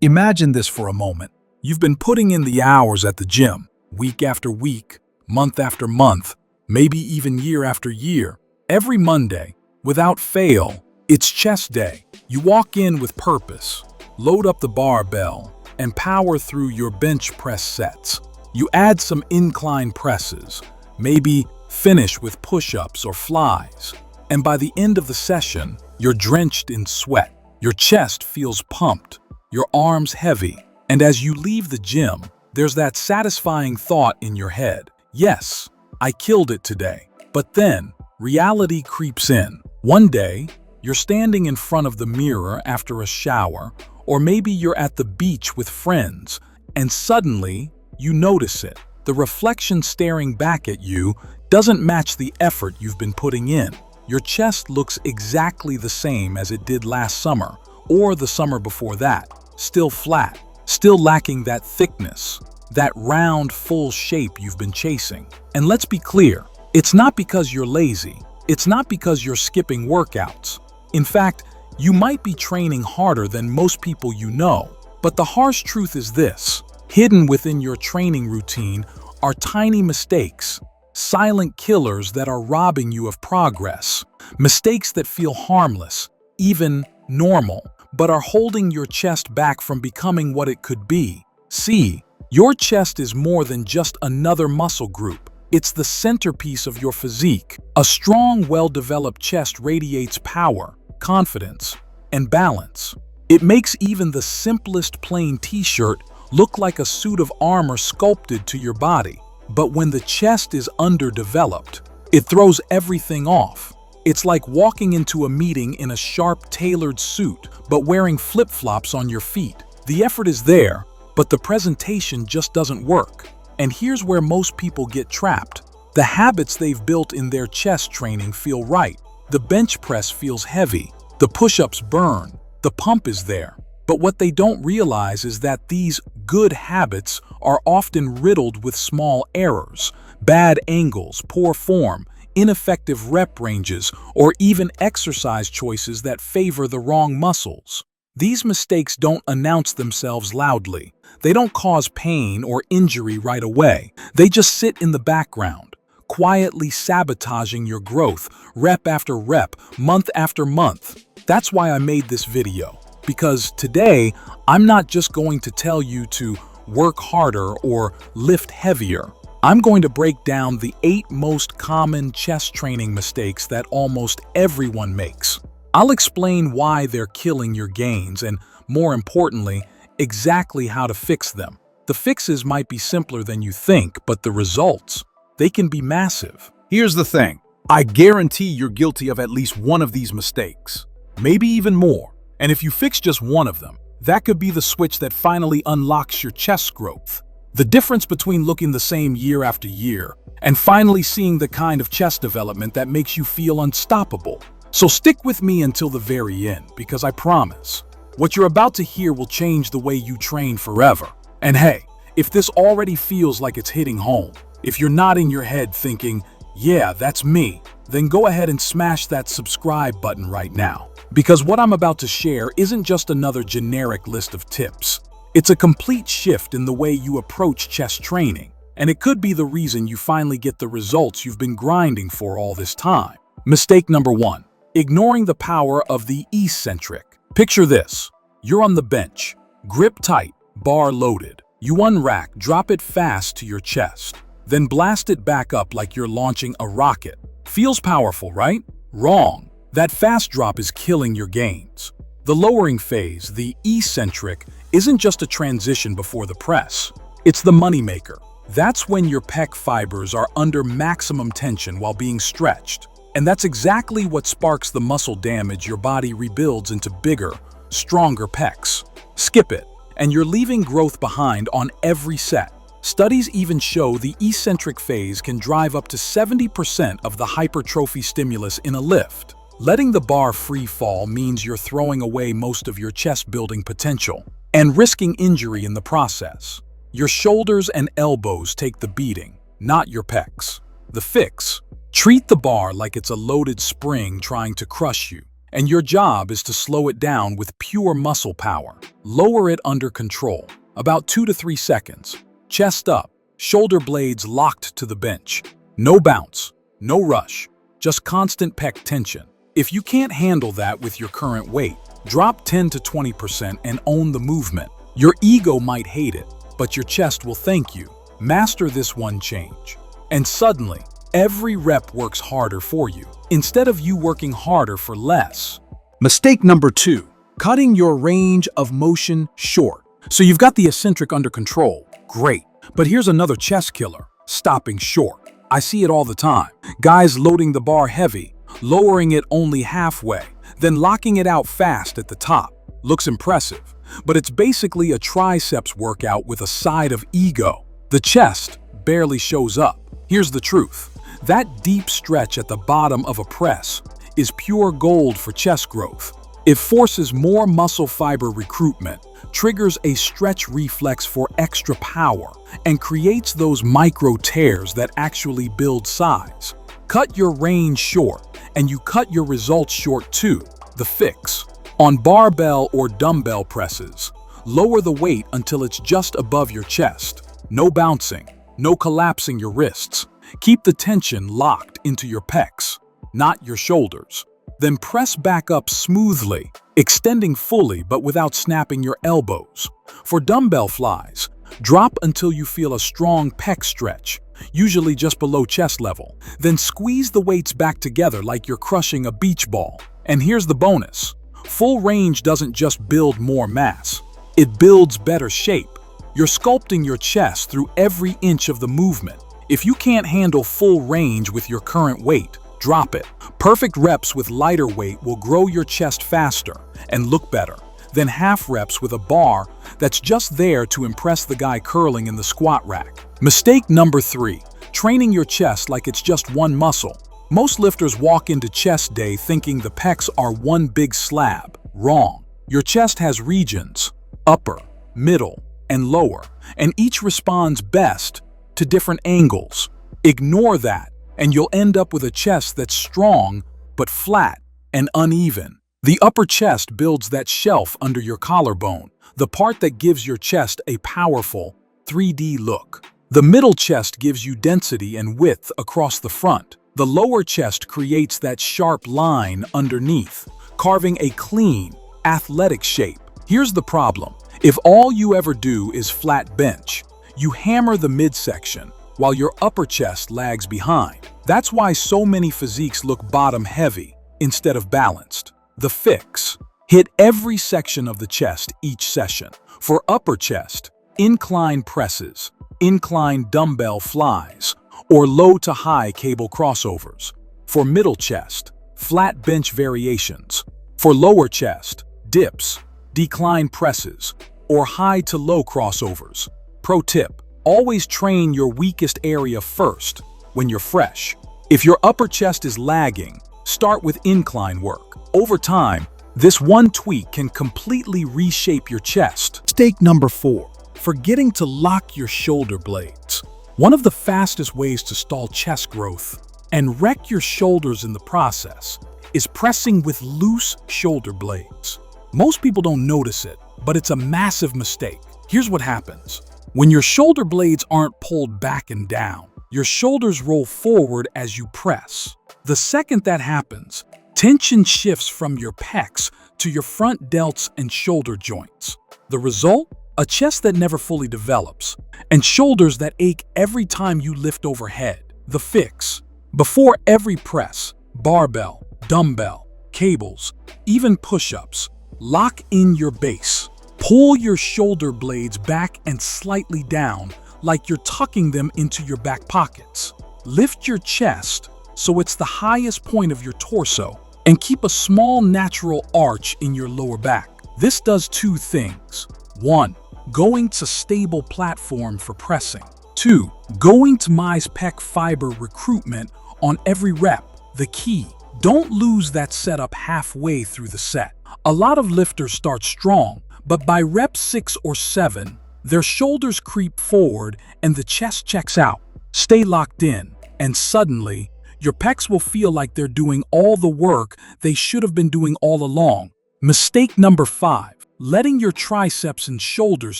Imagine this for a moment. You've been putting in the hours at the gym, week after week, month after month, maybe even year after year. Every Monday, without fail, it's chest day. You walk in with purpose, load up the barbell, and power through your bench press sets. You add some incline presses, maybe finish with push-ups or flies. And by the end of the session, you're drenched in sweat. Your chest feels pumped, your arms heavy, and as you leave the gym, there's that satisfying thought in your head. Yes, I killed it today. But then, reality creeps in. One day, you're standing in front of the mirror after a shower, or maybe you're at the beach with friends, and suddenly, you notice it. The reflection staring back at you doesn't match the effort you've been putting in. Your chest looks exactly the same as it did last summer, or the summer before that. Still flat, still lacking that thickness, that round, full shape you've been chasing. And let's be clear, it's not because you're lazy. It's not because you're skipping workouts. In fact, you might be training harder than most people you know. But the harsh truth is this: hidden within your training routine are tiny mistakes, silent killers that are robbing you of progress. Mistakes that feel harmless, even normal, but are holding your chest back from becoming what it could be. See, your chest is more than just another muscle group. It's the centerpiece of your physique. A strong, well-developed chest radiates power, confidence, and balance. It makes even the simplest plain t-shirt look like a suit of armor sculpted to your body. But when the chest is underdeveloped, it throws everything off. It's like walking into a meeting in a sharp, tailored suit, but wearing flip-flops on your feet. The effort is there, but the presentation just doesn't work. And here's where most people get trapped. The habits they've built in their chest training feel right. The bench press feels heavy. The push-ups burn. The pump is there. But what they don't realize is that these good habits are often riddled with small errors, bad angles, poor form, ineffective rep ranges, or even exercise choices that favor the wrong muscles. These mistakes don't announce themselves loudly. They don't cause pain or injury right away. They just sit in the background, quietly sabotaging your growth, rep after rep, month after month. That's why I made this video, because today, I'm not just going to tell you to work harder or lift heavier. I'm going to break down the 8 most common chest training mistakes that almost everyone makes. I'll explain why they're killing your gains and, more importantly, exactly how to fix them. The fixes might be simpler than you think, but the results, they can be massive. Here's the thing. I guarantee you're guilty of at least one of these mistakes, maybe even more. And if you fix just one of them, that could be the switch that finally unlocks your chest growth. The difference between looking the same year after year and finally seeing the kind of chest development that makes you feel unstoppable. So stick with me until the very end, because I promise, what you're about to hear will change the way you train forever. And hey, if this already feels like it's hitting home, if you're nodding your head thinking, yeah, that's me, then go ahead and smash that subscribe button right now. Because what I'm about to share isn't just another generic list of tips. It's a complete shift in the way you approach chest training, and it could be the reason you finally get the results you've been grinding for all this time. Mistake number 1. Ignoring the power of the eccentric. Picture this. You're on the bench, grip tight, bar loaded. You unrack, drop it fast to your chest, then blast it back up like you're launching a rocket. Feels powerful, right? Wrong. That fast drop is killing your gains. The lowering phase, the eccentric, isn't just a transition before the press. It's the moneymaker. That's when your pec fibers are under maximum tension while being stretched. And that's exactly what sparks the muscle damage your body rebuilds into bigger, stronger pecs. Skip it, and you're leaving growth behind on every set. Studies even show the eccentric phase can drive up to 70% of the hypertrophy stimulus in a lift. Letting the bar free fall means you're throwing away most of your chest-building potential and risking injury in the process. Your shoulders and elbows take the beating, not your pecs. The fix: treat the bar like it's a loaded spring trying to crush you. And your job is to slow it down with pure muscle power. Lower it under control, about 2 to 3 seconds. Chest up, shoulder blades locked to the bench. No bounce, no rush, just constant pec tension. If you can't handle that with your current weight, drop 10 to 20% and own the movement. Your ego might hate it, but your chest will thank you. Master this one change. And suddenly, every rep works harder for you, instead of you working harder for less. Mistake number 2, cutting your range of motion short. So you've got the eccentric under control. Great. But here's another chest killer, stopping short. I see it all the time. Guys loading the bar heavy, lowering it only halfway, then locking it out fast at the top. Looks impressive, but it's basically a triceps workout with a side of ego. The chest barely shows up. Here's the truth. That deep stretch at the bottom of a press is pure gold for chest growth. It forces more muscle fiber recruitment, triggers a stretch reflex for extra power, and creates those micro tears that actually build size. Cut your range short, and you cut your results short too. The fix. On barbell or dumbbell presses, lower the weight until it's just above your chest. No bouncing, no collapsing your wrists. Keep the tension locked into your pecs, not your shoulders. Then press back up smoothly, extending fully but without snapping your elbows. For dumbbell flies, drop until you feel a strong pec stretch, usually just below chest level. Then squeeze the weights back together like you're crushing a beach ball. And here's the bonus. Full range doesn't just build more mass, it builds better shape. You're sculpting your chest through every inch of the movement. If you can't handle full range with your current weight, drop it. Perfect reps with lighter weight will grow your chest faster and look better than half reps with a bar that's just there to impress the guy curling in the squat rack. Mistake number 3, training your chest like it's just one muscle. Most lifters walk into chest day thinking the pecs are one big slab. Wrong. Your chest has regions, upper, middle, and lower, and each responds best to different angles. Ignore that, and you'll end up with a chest that's strong, but flat and uneven. The upper chest builds that shelf under your collarbone, the part that gives your chest a powerful 3D look. The middle chest gives you density and width across the front. The lower chest creates that sharp line underneath, carving a clean, athletic shape. Here's the problem. If all you ever do is flat bench, you hammer the midsection while your upper chest lags behind. That's why so many physiques look bottom heavy instead of balanced. The fix. Hit every section of the chest each session. For upper chest, incline presses, incline dumbbell flies, or low to high cable crossovers. For middle chest, flat bench variations. For lower chest, dips, decline presses, or high to low crossovers. Pro tip, always train your weakest area first when you're fresh. If your upper chest is lagging, start with incline work. Over time, this one tweak can completely reshape your chest. Mistake number 4, forgetting to lock your shoulder blades. One of the fastest ways to stall chest growth and wreck your shoulders in the process is pressing with loose shoulder blades. Most people don't notice it, but it's a massive mistake. Here's what happens. When your shoulder blades aren't pulled back and down, your shoulders roll forward as you press. The second that happens, tension shifts from your pecs to your front delts and shoulder joints. The result? A chest that never fully develops, and shoulders that ache every time you lift overhead. The fix. Before every press, barbell, dumbbell, cables, even push-ups, lock in your base. Pull your shoulder blades back and slightly down like you're tucking them into your back pockets. Lift your chest so it's the highest point of your torso, and keep a small natural arch in your lower back. This does 2 things. 1. Going to stable platform for pressing. 2. Going to my pec fiber recruitment on every rep. The key, don't lose that setup halfway through the set. A lot of lifters start strong, but by rep 6 or 7, their shoulders creep forward and the chest checks out. Stay locked in, and suddenly, Your pecs will feel like they're doing all the work they should have been doing all along. Mistake number 5, letting your triceps and shoulders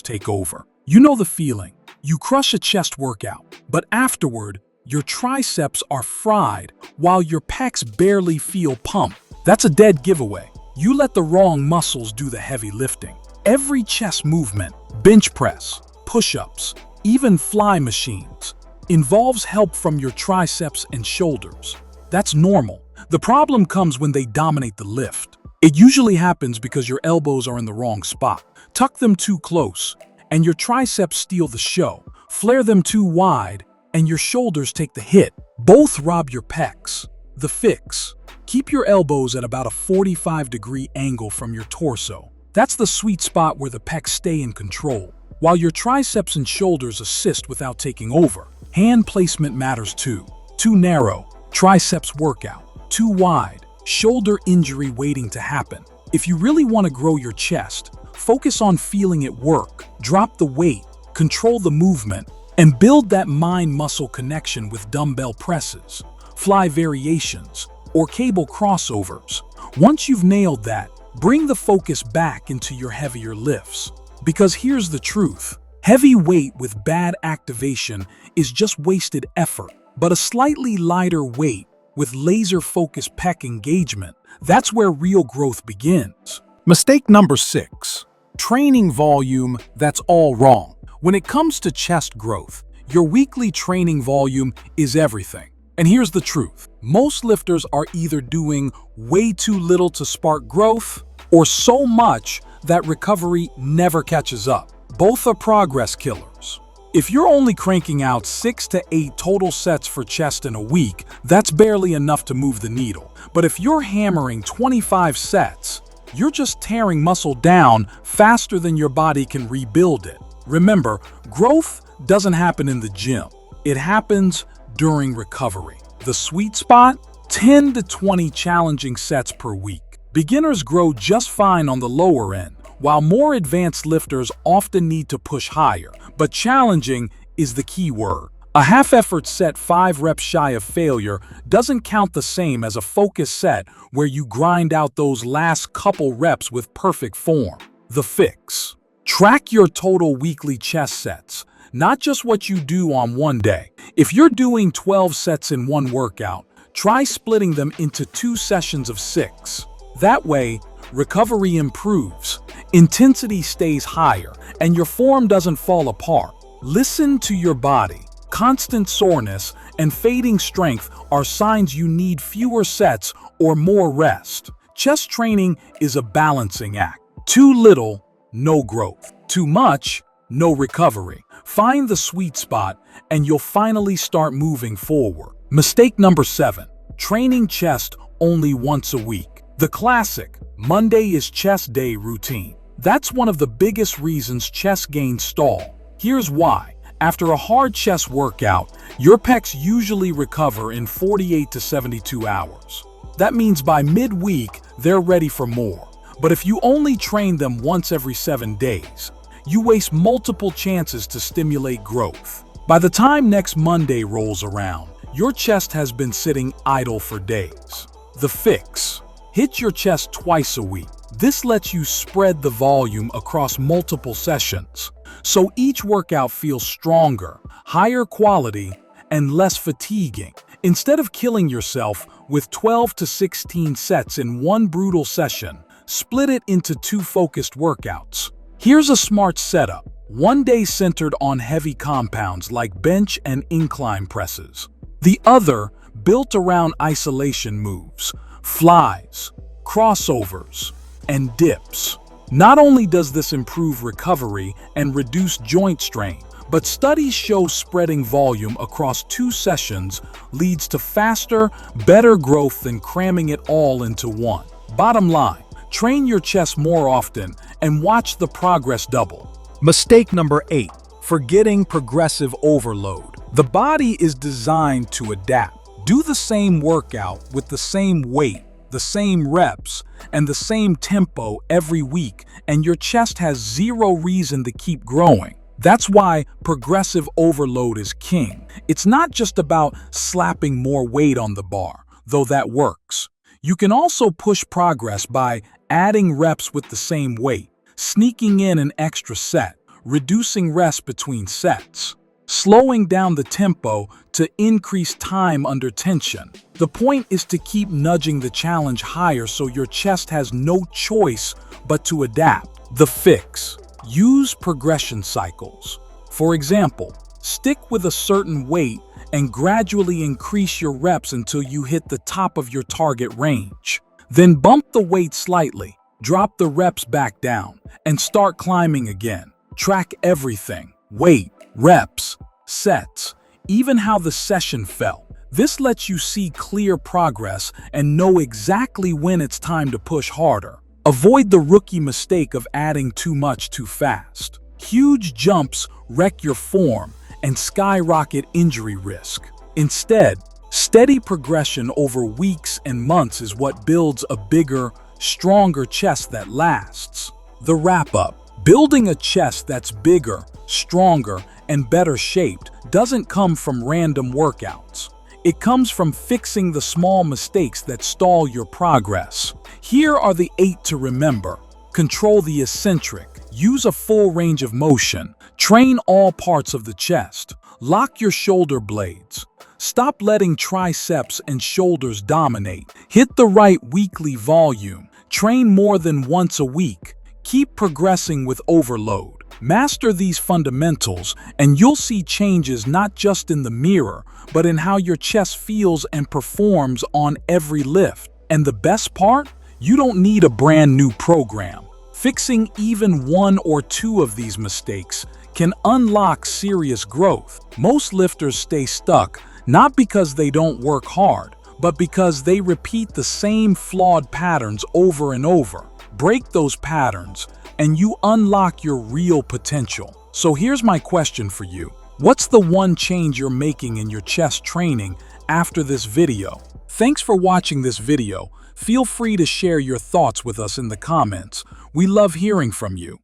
take over. You know the feeling. You crush a chest workout, but afterward, your triceps are fried while your pecs barely feel pumped. That's a dead giveaway. You let the wrong muscles do the heavy lifting. Every chest movement, bench press, push-ups, even fly machines, involves help from your triceps and shoulders. That's normal. The problem comes when they dominate the lift. It usually happens because your elbows are in the wrong spot. Tuck them too close, and your triceps steal the show. Flare them too wide, and your shoulders take the hit. Both rob your pecs. The fix: keep your elbows at about a 45-degree angle from your torso. That's the sweet spot where the pecs stay in control, while your triceps and shoulders assist without taking over. Hand placement matters too. Too narrow, triceps workout. Too wide, shoulder injury waiting to happen. If you really want to grow your chest, focus on feeling it work. Drop the weight, control the movement, and build that mind-muscle connection with dumbbell presses, fly variations, or cable crossovers. Once you've nailed that, bring the focus back into your heavier lifts. Because here's the truth: heavy weight with bad activation is just wasted effort, but a slightly lighter weight with laser-focused pec engagement, that's where real growth begins. Mistake number 6, training volume that's all wrong. When it comes to chest growth, your weekly training volume is everything. And here's the truth: most lifters are either doing way too little to spark growth or so much that recovery never catches up. Both are progress killers. If you're only cranking out 6 to 8 total sets for chest in a week, that's barely enough to move the needle. But if you're hammering 25 sets, you're just tearing muscle down faster than your body can rebuild it. Remember, growth doesn't happen in the gym. It happens during recovery. The sweet spot? 10 to 20 challenging sets per week. Beginners grow just fine on the lower end, while more advanced lifters often need to push higher. But challenging is the key word. A half-effort set 5 reps shy of failure doesn't count the same as a focused set where you grind out those last couple reps with perfect form. The fix: track your total weekly chest sets, not just what you do on one day. If you're doing 12 sets in one workout, try splitting them into 2 sessions of 6. That way, recovery improves, intensity stays higher, and your form doesn't fall apart. Listen to your body. Constant soreness and fading strength are signs you need fewer sets or more rest. Chest training is a balancing act. Too little, no growth. Too much, no recovery. Find the sweet spot and you'll finally start moving forward. Mistake number 7, training chest only once a week. The classic Monday is chest day routine. That's one of the biggest reasons chest gains stall. Here's why. After a hard chest workout, your pecs usually recover in 48 to 72 hours. That means by midweek, they're ready for more. But if you only train them once every 7 days, you waste multiple chances to stimulate growth. By the time next Monday rolls around, your chest has been sitting idle for days. The fix: hit your chest twice a week. This lets you spread the volume across multiple sessions, so each workout feels stronger, higher quality, and less fatiguing. Instead of killing yourself with 12 to 16 sets in one brutal session, split it into 2 focused workouts. Here's a smart setup: one day centered on heavy compounds like bench and incline presses. The other built around isolation moves, flies, crossovers, and dips. Not only does this improve recovery and reduce joint strain, but studies show spreading volume across 2 sessions leads to faster, better growth than cramming it all into one. Bottom line, train your chest more often and watch the progress double. Mistake number 8, forgetting progressive overload. The body is designed to adapt. Do the same workout with the same weight, the same reps, and the same tempo every week, and your chest has zero reason to keep growing. That's why progressive overload is king. It's not just about slapping more weight on the bar, though that works. You can also push progress by adding reps with the same weight, sneaking in an extra set, reducing rest between sets, slowing down the tempo to increase time under tension. The point is to keep nudging the challenge higher so your chest has no choice but to adapt. The fix: use progression cycles. For example, stick with a certain weight and gradually increase your reps until you hit the top of your target range. Then bump the weight slightly, drop the reps back down, and start climbing again. Track everything: weight, reps, sets, even how the session felt. This lets you see clear progress and know exactly when it's time to push harder. Avoid the rookie mistake of adding too much too fast. Huge jumps wreck your form and skyrocket injury risk. Instead, steady progression over weeks and months is what builds a bigger, stronger chest that lasts. The wrap-up: building a chest that's bigger, stronger, and better shaped doesn't come from random workouts. It comes from fixing the small mistakes that stall your progress. Here are the 8 to remember. Control the eccentric. Use a full range of motion. Train all parts of the chest. Lock your shoulder blades. Stop letting triceps and shoulders dominate. Hit the right weekly volume. Train more than once a week. Keep progressing with overload. Master these fundamentals, and you'll see changes not just in the mirror, but in how your chest feels and performs on every lift. And the best part? You don't need a brand new program. Fixing even 1 or 2 of these mistakes can unlock serious growth. Most lifters stay stuck not because they don't work hard, but because they repeat the same flawed patterns over and over. Break those patterns, and you unlock your real potential. So here's my question for you. What's the one change you're making in your chest training after this video? Thanks for watching this video. Feel free to share your thoughts with us in the comments. We love hearing from you.